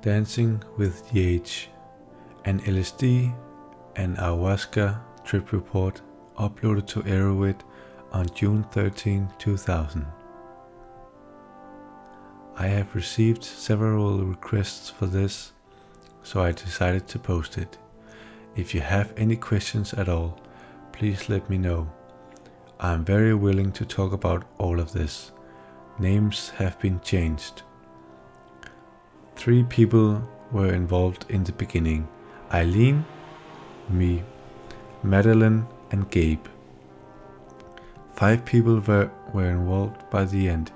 Dancing with Yage, an LSD and Ayahuasca trip report uploaded to Erowid on June 13, 2000. I have received several requests for this, so I decided to post it. If you have any questions at all, please let me know. I am very willing to talk about all of this. Names have been changed. 3 people were involved in the beginning: Eileen, me, Madeline, and Gabe. 5 people were involved by the end: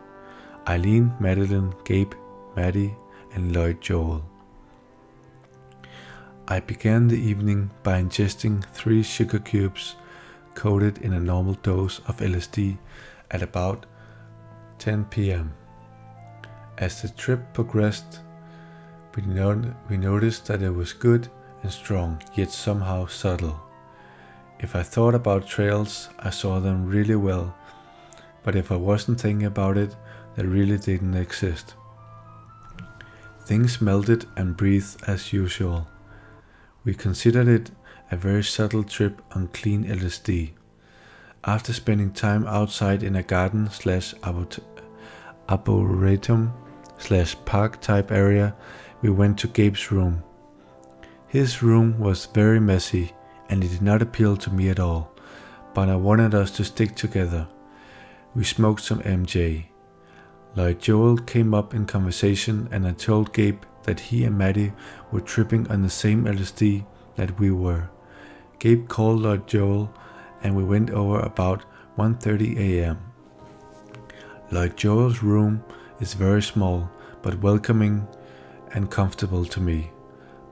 Eileen, Madeline, Gabe, Maddie, and Lloyd Joel. I began the evening by ingesting 3 sugar cubes coated in a normal dose of LSD at about 10 p.m. As the trip progressed, we noticed that it was good and strong, yet somehow subtle. If I thought about trails, I saw them really well, but if I wasn't thinking about it, they really didn't exist. Things melted and breathed as usual. We considered it a very subtle trip on clean LSD. After spending time outside in a garden / arboretum / park type area, we went to Gabe's room. His room was very messy and it did not appeal to me at all, but I wanted us to stick together. We smoked some MJ. Lloyd Joel came up in conversation and I told Gabe that he and Maddie were tripping on the same LSD that we were. Gabe called Lloyd Joel and we went over about 1:30 a.m. Lloyd Joel's room is very small but welcoming and comfortable to me.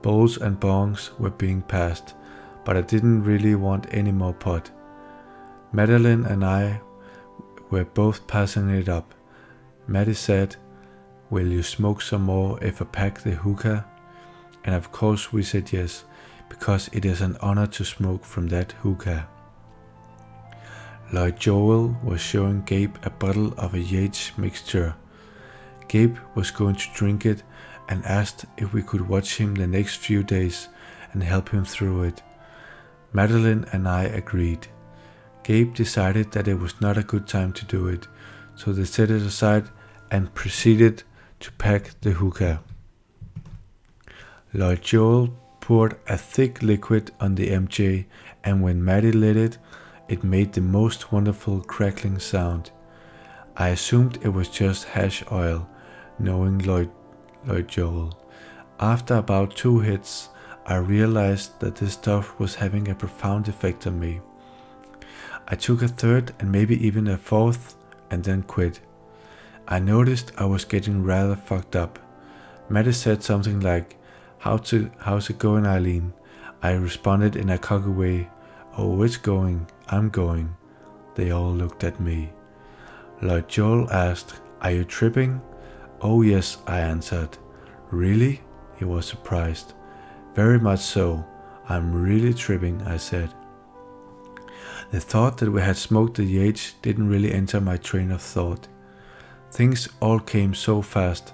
Bowls and bongs were being passed, but I didn't really want any more pot. Madeline and I were both passing it up. Maddie said, "Will you smoke some more if I pack the hookah?" And of course we said yes, because it is an honor to smoke from that hookah. Lloyd Joel was showing Gabe a bottle of a Yage mixture. Gabe was going to drink it and asked if we could watch him the next few days and help him through it. Madeline and I agreed. Gabe decided that it was not a good time to do it, so they set it aside and proceeded to pack the hookah. Lloyd Joel poured a thick liquid on the MJ, and when Maddie lit it, it made the most wonderful crackling sound. I assumed it was just hash oil, knowing Lloyd Joel. After about 2 hits, I realized that this stuff was having a profound effect on me. I took a 3rd and maybe even a 4th and then quit. I noticed I was getting rather fucked up. Maddie said something like, how's it going, Eileen? I responded in a cocky way, "Oh, it's going, I'm going." They all looked at me. Lloyd Joel asked, "Are you tripping?" "Oh yes," I answered. "Really?" He was surprised. "Very much so. I'm really tripping," I said. The thought that we had smoked the Yage didn't really enter my train of thought. Things all came so fast.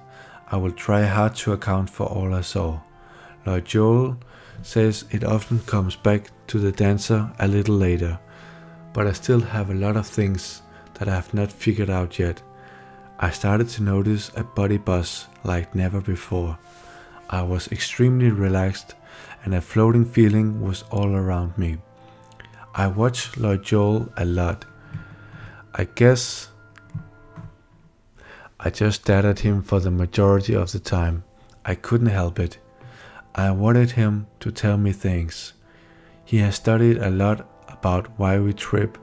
I will try hard to account for all I saw. Lloyd Joel says it often comes back to the dancer a little later, but I still have a lot of things that I have not figured out yet. I started to notice a body buzz like never before. I was extremely relaxed and a floating feeling was all around me. I watched Lloyd Joel a lot. I guess I just stared at him for the majority of the time. I couldn't help it. I wanted him to tell me things. He has studied a lot about why we trip,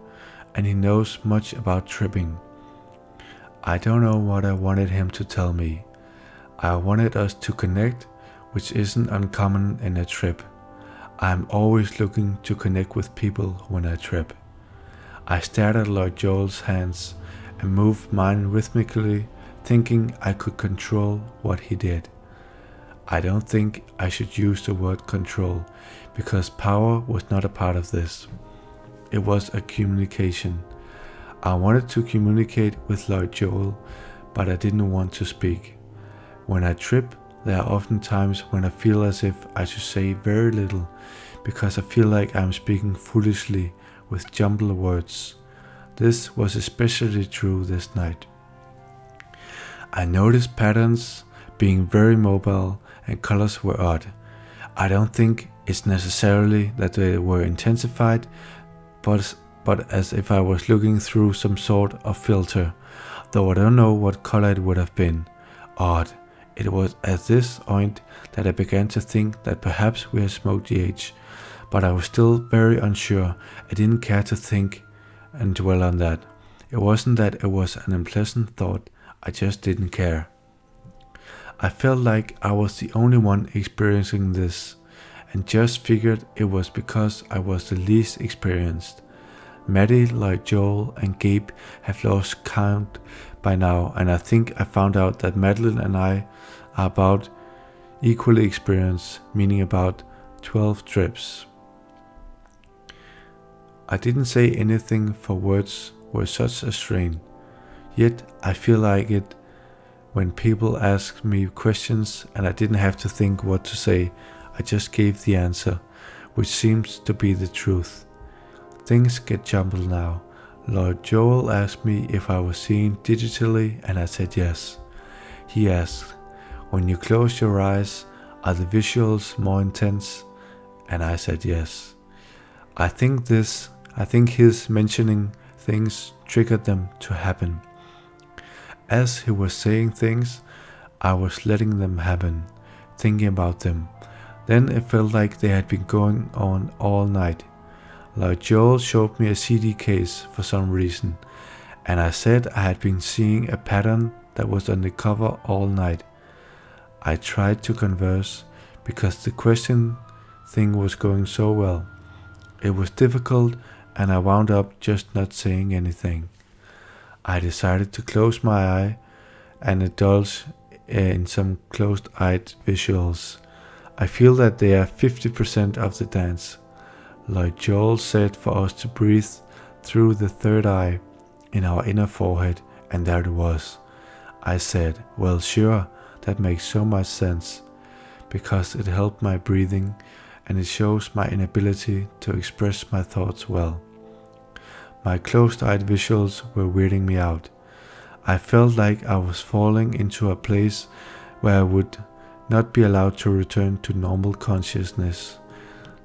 and he knows much about tripping. I don't know what I wanted him to tell me. I wanted us to connect, which isn't uncommon in a trip. I'm always looking to connect with people when I trip. I stared at Lloyd Joel's hands and moved mine rhythmically, thinking I could control what he did. I don't think I should use the word control, because power was not a part of this. It was a communication. I wanted to communicate with Lloyd Joel, but I didn't want to speak. When I trip, there are often times when I feel as if I should say very little, because I feel like I am speaking foolishly with jumbled words. This was especially true this night. I noticed patterns being very mobile and colors were odd. I don't think it's necessarily that they were intensified, but as if I was looking through some sort of filter, though I don't know what color it would have been. Odd. It was at this point that I began to think that perhaps we had smoked Yage, but I was still very unsure. I didn't care to think and dwell on that. It wasn't that it was an unpleasant thought, I just didn't care. I felt like I was the only one experiencing this, and just figured it was because I was the least experienced. Maddie, like Joel and Gabe, have lost count by now, and I think I found out that Madeline and I are about equally experienced, meaning about 12 trips. I didn't say anything, for words were such a strain. Yet I feel like it when people ask me questions and I didn't have to think what to say. I just gave the answer, which seems to be the truth. Things get jumbled now. Lord Joel asked me if I was seeing digitally, and I said yes. He asked, when you close your eyes, are the visuals more intense? And I said yes. I think his mentioning things triggered them to happen. As he was saying things, I was letting them happen, thinking about them. Then it felt like they had been going on all night. Like Joel showed me a CD case for some reason, and I said I had been seeing a pattern that was on the cover all night. I tried to converse, because the question thing was going so well. It was difficult, and I wound up just not saying anything. I decided to close my eye and indulge in some closed-eyed visuals. I feel that they are 50% of the dance. Like Joel said for us to breathe through the third eye in our inner forehead, and there it was. I said, well, sure, that makes so much sense, because it helped my breathing and it shows my inability to express my thoughts well. My closed-eyed visuals were weirding me out. I felt like I was falling into a place where I would not be allowed to return to normal consciousness.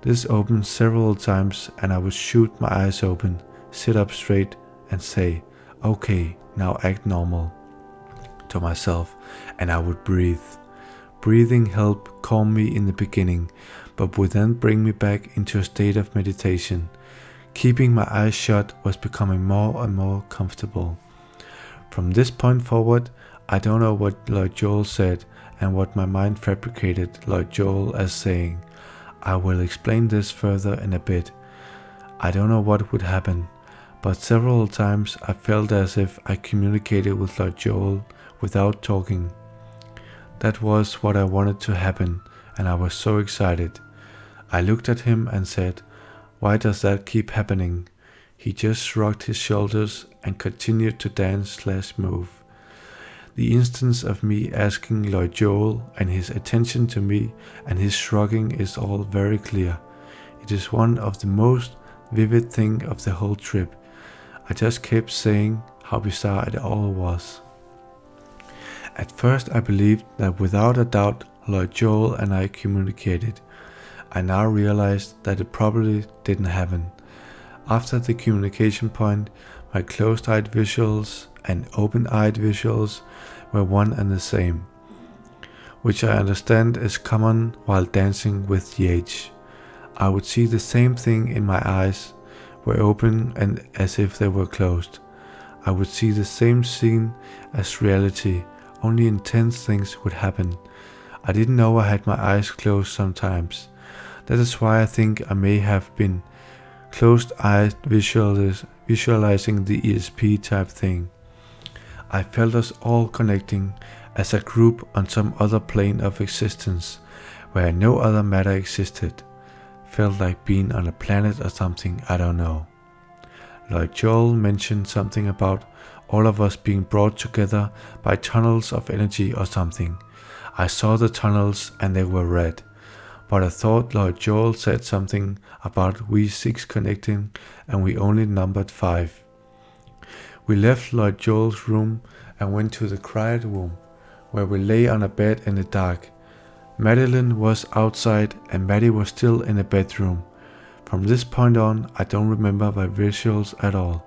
This opened several times and I would shoot my eyes open, sit up straight and say, okay, now act normal, to myself, and I would breathe. Breathing helped calm me in the beginning, but would then bring me back into a state of meditation. Keeping my eyes shut was becoming more and more comfortable. From this point forward, I don't know what Lloyd Joel said and what my mind fabricated Lloyd Joel as saying. I will explain this further in a bit. I don't know what would happen, but several times I felt as if I communicated with Lloyd Joel without talking. That was what I wanted to happen, and I was so excited. I looked at him and said, why does that keep happening? He just shrugged his shoulders and continued to dance/move. The instance of me asking Lloyd Joel and his attention to me and his shrugging is all very clear. It is one of the most vivid things of the whole trip. I just kept saying how bizarre it all was. At first I believed that without a doubt Lloyd Joel and I communicated. I now realized that it probably didn't happen. After the communication point, my closed-eyed visuals and open-eyed visuals were one and the same, which I understand is common while dancing with Yage. I would see the same thing in my eyes were open and as if they were closed. I would see the same scene as reality, only intense things would happen. I didn't know I had my eyes closed sometimes. That is why I think I may have been closed-eyed visualizing the ESP type thing. I felt us all connecting as a group on some other plane of existence where no other matter existed. Felt like being on a planet or something, I don't know. Like Joel mentioned something about all of us being brought together by tunnels of energy or something. I saw the tunnels and they were red, but I thought Lord Joel said something about we 6 connecting and we only numbered 5. We left Lord Joel's room and went to the quiet room, where we lay on a bed in the dark. Madeline was outside and Maddie was still in the bedroom. From this point on, I don't remember my visuals at all.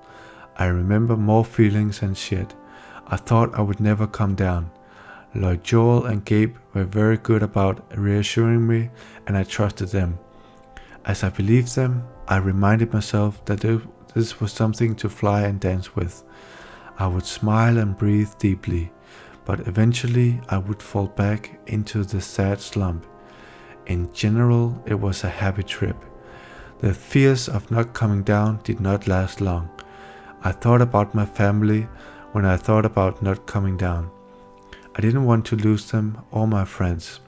I remember more feelings and shit. I thought I would never come down. Lloyd Joel and Gabe were very good about reassuring me, and I trusted them. As I believed them, I reminded myself that this was something to fly and dance with. I would smile and breathe deeply, but eventually I would fall back into the sad slump. In general, it was a happy trip. The fears of not coming down did not last long. I thought about my family when I thought about not coming down. I didn't want to lose them or my friends,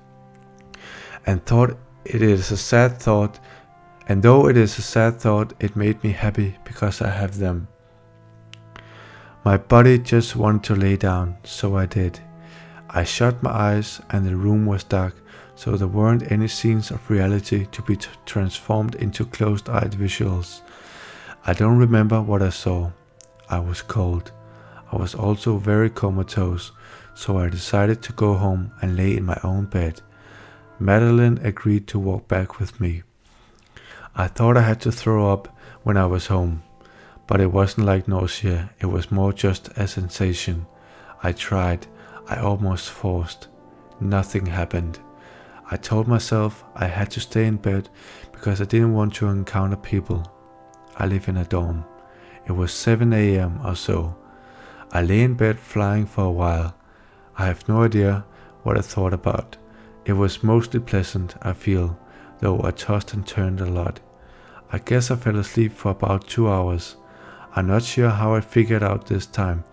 and thought it is a sad thought, and though it is a sad thought, it made me happy because I have them. My body just wanted to lay down, so I did. I shut my eyes and the room was dark, so there weren't any scenes of reality to be transformed into closed-eyed visuals. I don't remember what I saw. I was cold. I was also very comatose, so I decided to go home and lay in my own bed. Madeline agreed to walk back with me. I thought I had to throw up when I was home, but it wasn't like nausea, it was more just a sensation. I tried, I almost forced. Nothing happened. I told myself I had to stay in bed because I didn't want to encounter people. I live in a dorm. It was 7 a.m. or so. I lay in bed flying for a while. I have no idea what I thought about. It was mostly pleasant, I feel, though I tossed and turned a lot. I guess I fell asleep for about 2 hours. I'm not sure how I figured out this time,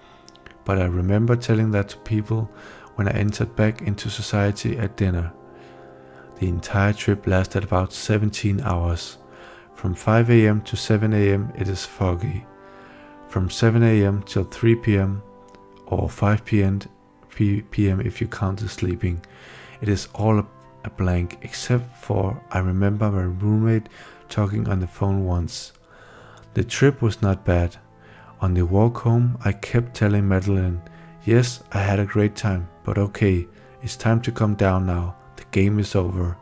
but I remember telling that to people when I entered back into society at dinner. The entire trip lasted about 17 hours. From 5 a.m. to 7 a.m. it is foggy. From 7 a.m. till 3 p.m. or 5 p.m. if you count the sleeping, it is all a blank, except for I remember my roommate talking on the phone once. The trip was not bad. On the walk home, I kept telling Madeline, yes, I had a great time, but okay, it's time to come down now. The game is over.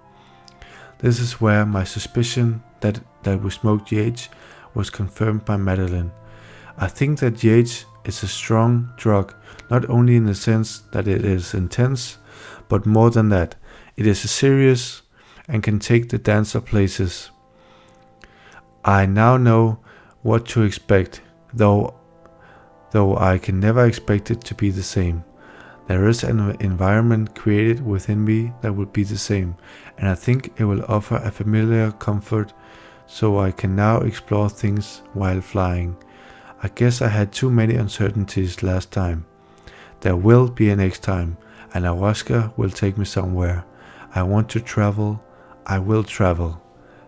This is where my suspicion that we smoked Yage was confirmed by Madeline. I think that Yage is a strong drug, not only in the sense that it is intense, but more than that, it is serious and can take the dancer places. I now know what to expect, though I can never expect it to be the same. There is an environment created within me that will be the same, and I think it will offer a familiar comfort, so I can now explore things while flying. I guess I had too many uncertainties last time. There will be a next time, and Ayahuasca will take me somewhere. I want to travel. I will travel.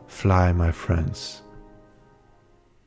Fly, my friends.